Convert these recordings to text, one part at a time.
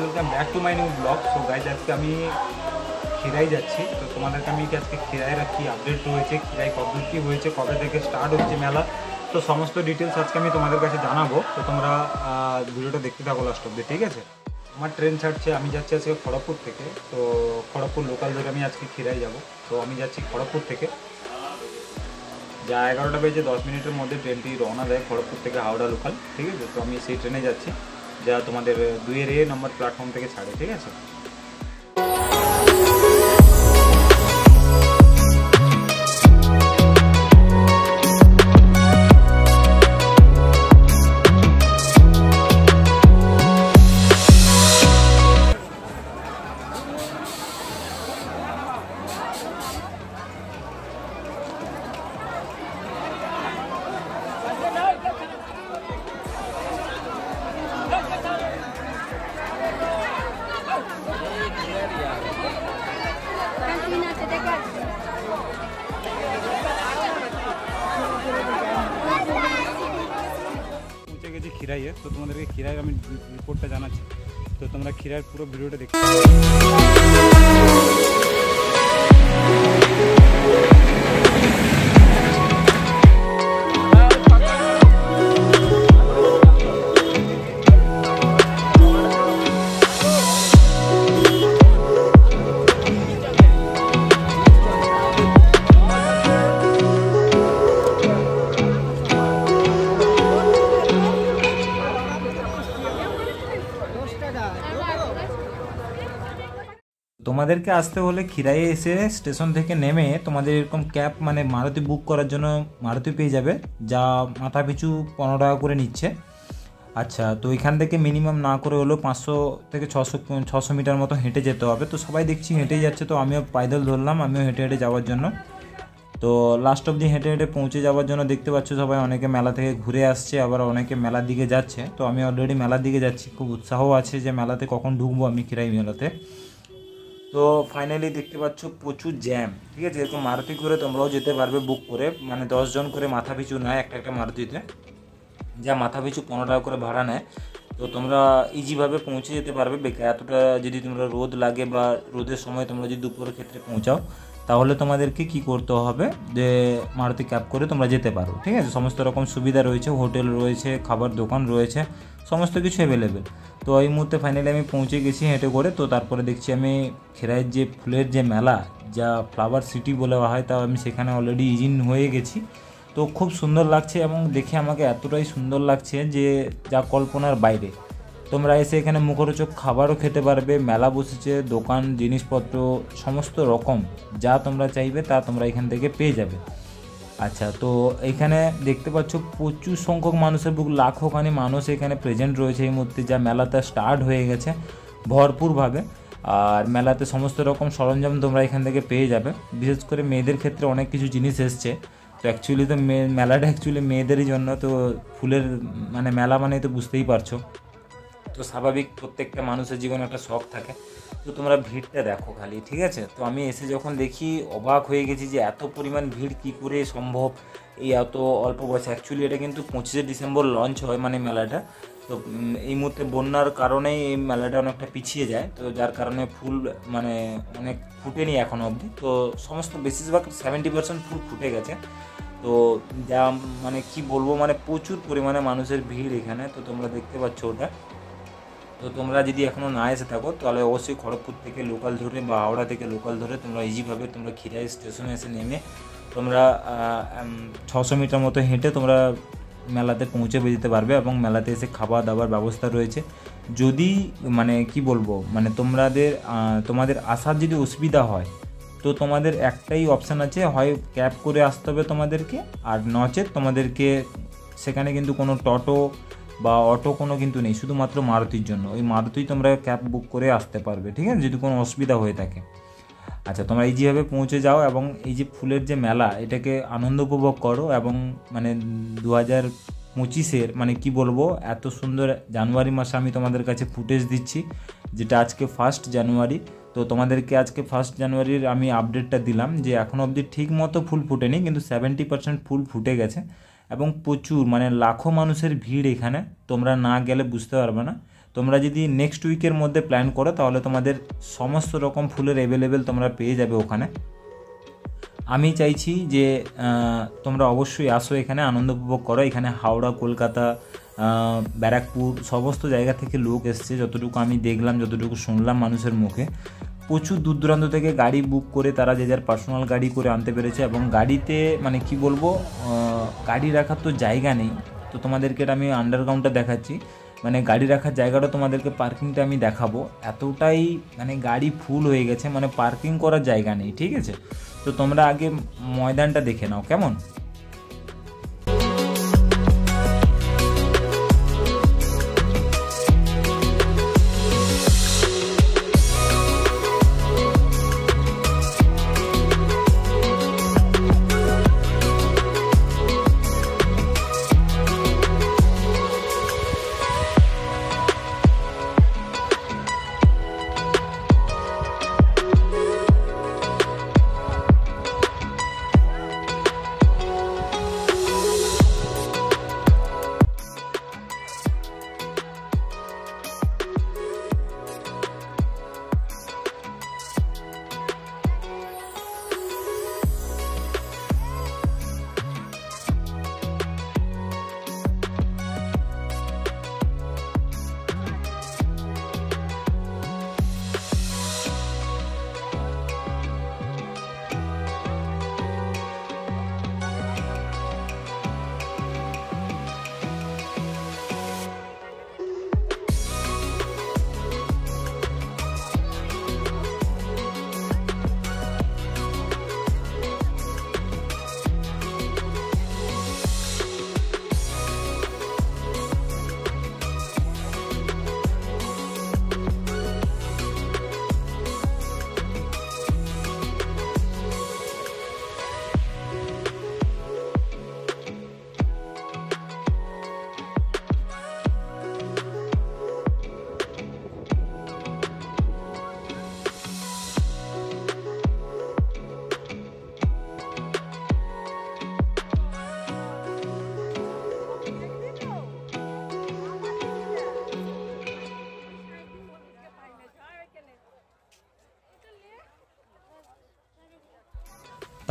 Welcome back to my new blog. So guys আজকে আমি খিরাই যাচ্ছি। তো তোমাদেরকে আমি আজকে খিরাইয়ের কী আপডেট রয়েছে, খিরাই কতদূর কী হয়েছে, কবে থেকে স্টার্ট হচ্ছে মেলা, তো সমস্ত ডিটেলস আজকে আমি তোমাদের কাছে জানাবো। তো তোমরা ভিডিওটা দেখতে থাকো লাস্ট অব্দি, ঠিক আছে? আমার ট্রেন ছাড়ছে, আমি যাচ্ছি আজকে খড়গপুর থেকে। তো খড়গপুর লোকাল ধরে আমি আজকে খিরাই যাব। তো আমি যাচ্ছি খড়গপুর থেকে, যা 11টা বেজে 10 মিনিটের মধ্যে ট্রেনটি রওনা দেয় খড়গপুর থেকে হাওড়া লোকাল, ঠিক আছে? তো আমি সেই ট্রেনে যাচ্ছি যা তোমাদের 2 নম্বর প্ল্যাটফর্ম থেকে ছাড়ে, ঠিক আছে? পৌঁছে গেছি খিরাইয়ে। তো তোমাদেরকে খিরাইয়ের আমি রিপোর্টটা জানাচ্ছি। তো তোমরা খিরাইয়ের পুরো ভিডিওটা দেখতে তোমাদেরকে আসতে হলে খিরাইয়ে এসে স্টেশন থেকে নেমে তোমাদের এরকম ক্যাব মানে মারুতি বুক করার জন্য মারুতি পেয়ে যাবে, যা মাথা পিছু 15 টাকা করে নিচ্ছে। আচ্ছা, তো এখান থেকে মিনিমাম না করে হলো 500 থেকে 600 মিটার মতো হেঁটে যেতে হবে। তো সবাই দেখছি হেঁটেই যাচ্ছে, তো আমিও পাইদল ধরলাম, আমিও হেঁটে হেঁটে যাওয়ার জন্য। তো লাস্ট অবধি হেঁটে হেঁটে পৌঁছে যাওয়ার জন্য দেখতে পাচ্ছ সবাই অনেকে মেলা থেকে ঘুরে আসছে, আবার অনেকে মেলার দিকে যাচ্ছে। তো আমি অলরেডি মেলার দিকে যাচ্ছি, খুব উৎসাহ আছে যে মেলাতে কখন ঢুকবো আমি খিরাই মেলাতে। তো ফাইনালি দেখতে পাচ্ছ প্রচুর জ্যাম, ঠিক আছে? এরকম মারুতি করে তোমরাও যেতে পারবে বুক করে, মানে 10 জন করে মাথা পিছু নেয় একটা মারুতিতে, যা মাথা পিছু 15 টাকা করে ভাড়া নেয়। তো তোমরা ইজিভাবে পৌঁছে যেতে পারবে। এতটা যদি তোমরা রোদ লাগে বা রোদের সময় তোমরা যদি দুপুরের ক্ষেত্রে পৌঁছাও, তাহলে তোমাদেরকে কি করতে হবে যে মারুতি ক্যাব করে তোমরা যেতে পারো, ঠিক আছে? সমস্ত রকম সুবিধা রয়েছে, হোটেল রয়েছে, খাবার দোকান রয়েছে, সমস্ত কিছু অ্যাভেলেবেল। তো এই মুহূর্তে ফাইনালি আমি পৌঁছে গেছি হেঁটে করে। তো তারপরে দেখছি আমি খিরাইয়ের যে ফুলের যে মেলা, যা ফ্লাওয়ার সিটি বলে হয়, তা আমি সেখানে অলরেডি ইন হয়ে গেছি। তো খুব সুন্দর লাগছে এবং দেখে আমাকে এতটাই সুন্দর লাগছে যে যা কল্পনার বাইরে। তোমরা এসে এখানে মুখরোচক খাবারও খেতে পারবে, মেলা বসেছে, দোকান জিনিসপত্র সমস্ত রকম যা তোমরা চাইবে তা তোমরা এখান থেকে পেয়ে যাবে। আচ্ছা, তো এখানে দেখতে পাচ্ছ প্রচুর সংখ্যক মানুষের লাখোখানি মানুষ এখানে প্রেজেন্ট রয়েছে এই মুহূর্তে, যা মেলাতে স্টার্ট হয়ে গেছে ভরপুরভাবে। আর মেলাতে সমস্ত রকম সরঞ্জাম তোমরা এখান থেকে পেয়ে যাবে। বিশেষ করে মেয়েদের ক্ষেত্রে অনেক কিছু জিনিস এসছে। তো অ্যাকচুয়ালি তো মেলাটা অ্যাকচুয়ালি মেয়েদেরই জন্য। তো ফুলের মানে মেলা মানে তো বুঝতেই পারছো, তো স্বাভাবিক প্রত্যেকটা মানুষের জীবনে একটা শখ থাকে। তো তোমরা ভিড়টা দেখো খালি, ঠিক আছে? তো আমি এসে যখন দেখি অবাক হয়ে গেছি যে এত পরিমাণ ভিড় কী করে সম্ভব এই এত অল্প বয়সে। অ্যাকচুয়ালি এটা কিন্তু 25শে ডিসেম্বর লঞ্চ হয় মানে মেলাটা। তো এই মুহূর্তে বন্যার কারণেই এই মেলাটা অনেকটা পিছিয়ে যায়, তো যার কারণে ফুল মানে অনেক ফুটেনি এখনও অবধি। তো সমস্ত বেশিরভাগ 70% ফুল ফুটে গেছে। তো যা মানে কি বলবো, মানে প্রচুর পরিমাণে মানুষের ভিড় এখানে। তো তোমরা দেখতে পাচ্ছ ওটা। তো তোমরা যদি এখনও না এসে থাকো তাহলে অবশ্যই খড়গপুর থেকে লোকাল ধরে বা হাওড়া থেকে লোকাল ধরে তোমরা ইজিভাবে তোমরা খিরাই স্টেশনে এসে নেমে তোমরা 600 মিটার মতো হেঁটে তোমরা মেলাতে পৌঁছে যেতে পারবে। এবং মেলাতে এসে খাওয়া দাওয়ার ব্যবস্থা রয়েছে। যদি মানে কি বলবো, মানে তোমাদের আসার যদি অসুবিধা হয়, তো তোমাদের একটাই অপশান আছে, হয় ক্যাব করে আসতে হবে তোমাদেরকে, আর নচেত তোমাদেরকে সেখানে কিন্তু কোনো টোটো বা অটো কোনো কিন্তু নেই, শুধুমাত্র মারুতির জন্য। ওই মারুতি তোমরা ক্যাব বুক করে আসতে পারবে, ঠিক আছে? যদি কোনো অসুবিধা হয়ে থাকে। আচ্ছা, তোমরা ইজিভাবে পৌঁছে যাও এবং এই যে ফুলের যে মেলা, এটাকে আনন্দ উপভোগ করো। এবং মানে 2025-এর মানে কি বলবো, এত সুন্দর জানুয়ারি মাসে আমি তোমাদের কাছে ফুটেজ দিচ্ছি, যেটা আজকে 1 জানুয়ারি। তো তোমাদেরকে আজকে 1 জানুয়ারির আমি আপডেটটা দিলাম যে এখনও অবধি ঠিক মতো ফুল ফুটেনি, কিন্তু 70% ফুল ফুটে গেছে। এবং প্রচুর মানে লাখো মানুষের ভিড় এখানে, তোমরা না গেলে বুঝতে পারবে না। তো তোমরা যদি নেক্সট উইকের মধ্যে প্ল্যান করো তাহলে তোমাদের সমস্ত রকম ফুলের অ্যাভেলেবেল তোমরা পেয়ে যাবে ওখানে। আমি চাইছি যে তোমরা অবশ্যই আসো, এখানে আনন্দ উপভোগ করো। এখানে হাওড়া, কলকাতা, ব্যারাকপুর সমস্ত জায়গা থেকে লোক এসছে, যতটুকু আমি দেখলাম, যতটুকু শুনলাম মানুষের মুখে। প্রচুর দূর দূরান্ত থেকে গাড়ি বুক করে তারা যে যার পার্সোনাল গাড়ি করে আনতে পেরেছে, এবং গাড়িতে মানে কি বলবো, গাড়ি রাখার তো জায়গা নেই। তো তোমাদেরকে এটা আমি আন্ডারগ্রাউন্ডটা দেখাচ্ছি, মানে গাড়ি রাখার জায়গাটা তোমাদেরকে পার্কিংটা আমি দেখাবো। এতটাই মানে গাড়ি ফুল হয়ে গেছে, মানে পার্কিং করার জায়গা নেই, ঠিক আছে। তো তোমরা আগে ময়দানটা দেখে নাও কেমন।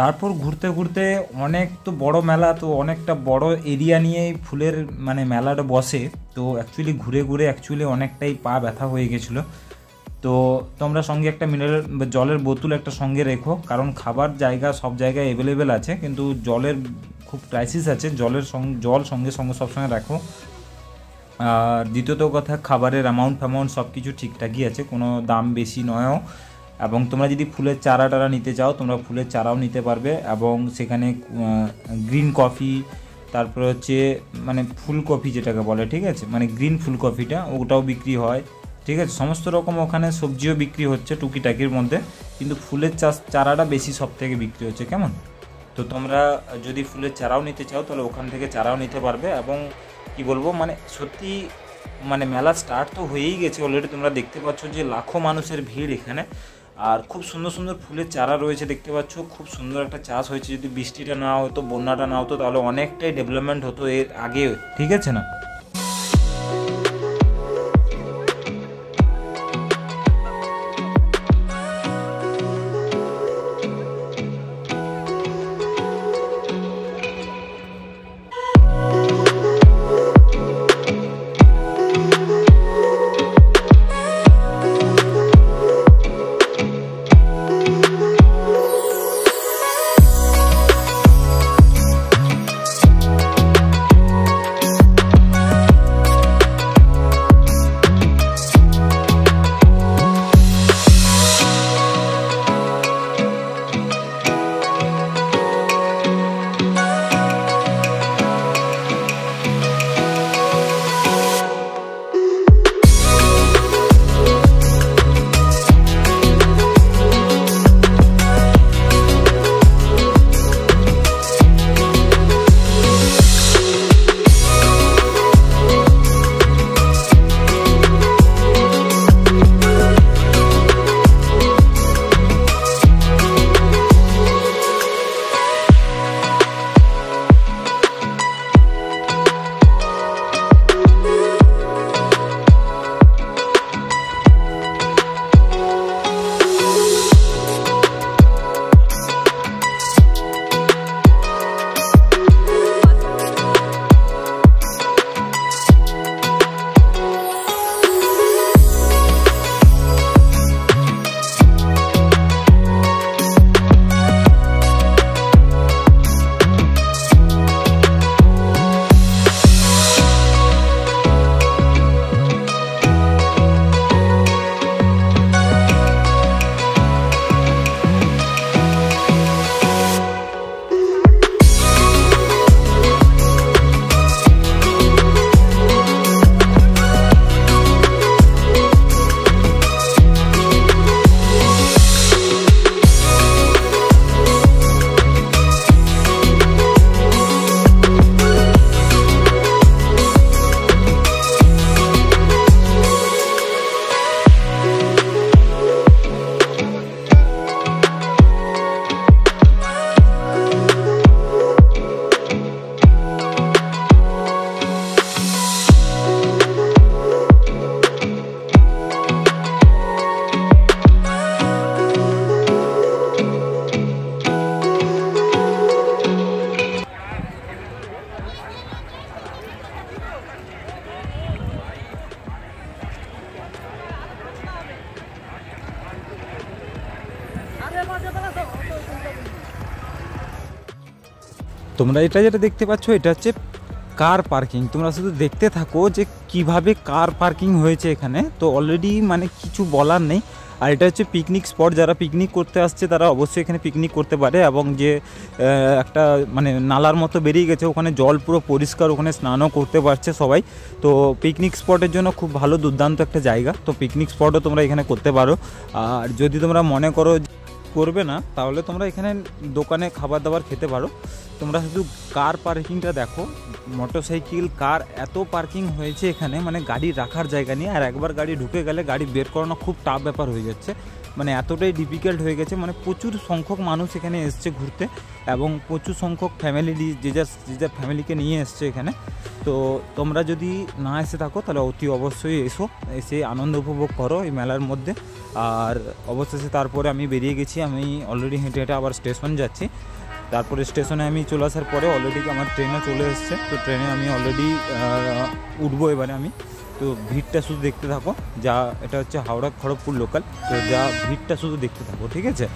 তারপর ঘুরতে ঘুরতে অনেক তো বড় মেলা, তো অনেকটা বড় এরিয়া নিয়ে ফুলের মানে মেলাটা বসে। তো অ্যাকচুয়ালি ঘুরে ঘুরে অ্যাকচুয়ালি অনেকটাই পা ব্যথা হয়ে গেছিলো। তো তোমরা সঙ্গে একটা মিনারেল জলের বোতল একটা সঙ্গে রেখো, কারণ খাবার জায়গা সব জায়গায় অ্যাভেলেবেল আছে, কিন্তু জলের খুব ক্রাইসিস আছে। জল সঙ্গে সঙ্গে সবসময় রাখো। আর দ্বিতীয়ত কথা, খাবারের অ্যামাউন্ট সব কিছু ঠিকঠাকই আছে, কোনো দাম বেশি নয়ও। এবং তোমরা যদি ফুলের চারা টারা নিতে চাও, তোমরা ফুলের চারাও নিতে পারবে। এবং সেখানে গ্রিন কফি, তারপরে হচ্ছে মানে ফুল কফি যেটাকে বলে, ঠিক আছে, মানে গ্রিন ফুল কফিটা, ওটাও বিক্রি হয়, ঠিক আছে। সমস্ত রকম ওখানে সবজিও বিক্রি হচ্ছে টুকিটাকির মধ্যে, কিন্তু ফুলের চারাটা বেশি সব থেকে বিক্রি হচ্ছে, কেমন। তো তোমরা যদি ফুলের চারাও নিতে চাও তাহলে ওখান থেকে চারাও নিতে পারবে। এবং কি বলবো, মানে সত্যি মানে মেলা স্টার্ট তো হয়েই গেছে অলরেডি, তোমরা দেখতে পাচ্ছ যে লাখো মানুষের ভিড় এখানে। আর খুব সুন্দর সুন্দর ফুলের চারা রয়েছে দেখতে পাচ্ছ, খুব সুন্দর একটা চাষ হয়েছে। যদি বৃষ্টিটা না হতো, বন্যাটা না হতো, তাহলে অনেকটাই ডেভেলপমেন্ট হতো এর আগে, ঠিক আছে না। তোমরা এটা যেটা দেখতে পাচ্ছ এটা হচ্ছে কার পার্কিং। তোমরা শুধু দেখতে থাকো যে কিভাবে কার পার্কিং হয়েছে এখানে। তো অলরেডি মানে কিছু বলার নেই। আর এটা হচ্ছে পিকনিক স্পট, যারা পিকনিক করতে আসছে তারা অবশ্যই এখানে পিকনিক করতে পারে। এবং যে একটা মানে নালার মতো বেরিয়ে গেছে, ওখানে জল পুরো পরিষ্কার, ওখানে স্নানও করতে পারছে সবাই। তো পিকনিক স্পটের জন্য খুব ভালো দুর্দান্ত একটা জায়গা। তো পিকনিক স্পটও তোমরা এখানে করতে পারো। আর যদি তোমরা মনে করো করবে না, তাহলে তোমরা এখানে দোকানে খাবার দাবার খেতে পারো। তোমরা শুধু কার পার্কিংটা দেখো, মোটরসাইকেল কার এত পার্কিং হয়েছে এখানে, মানে গাড়ি রাখার জায়গা নেই। আর একবার গাড়ি ঢুকে গেলে গাড়ি বের করানো খুব টাফ ব্যাপার হয়ে যাচ্ছে, মানে এতটাই ডিফিকাল্ট হয়ে গেছে। মানে প্রচুর সংখ্যক মানুষ এখানে এসছে ঘুরতে, এবং প্রচুর সংখ্যক ফ্যামিলি যে যার ফ্যামিলিকে নিয়ে এসছে এখানে। তো তোমরা যদি না এসে থাকো তাহলে অতি অবশ্যই এসে আনন্দ উপভোগ করো এই মেলার মধ্যে। আর অবশেষে তারপরে আমি বেরিয়ে গেছি, আমি অলরেডি হেঁটে হেঁটে আবার স্টেশন যাচ্ছি। তারপরে স্টেশনে আমি চলে আসার পরে অলরেডি আমার ট্রেনও চলে এসছে। তো ট্রেনে আমি অলরেডি উঠবো এবারে আমি। তো ভিড়টা শুধু দেখতে থাকো, যা এটা হচ্ছে হাওড়া খড়গপুর লোকাল, তো যা ভিড়টা শুধু দেখতে থাকো, ঠিক আছে।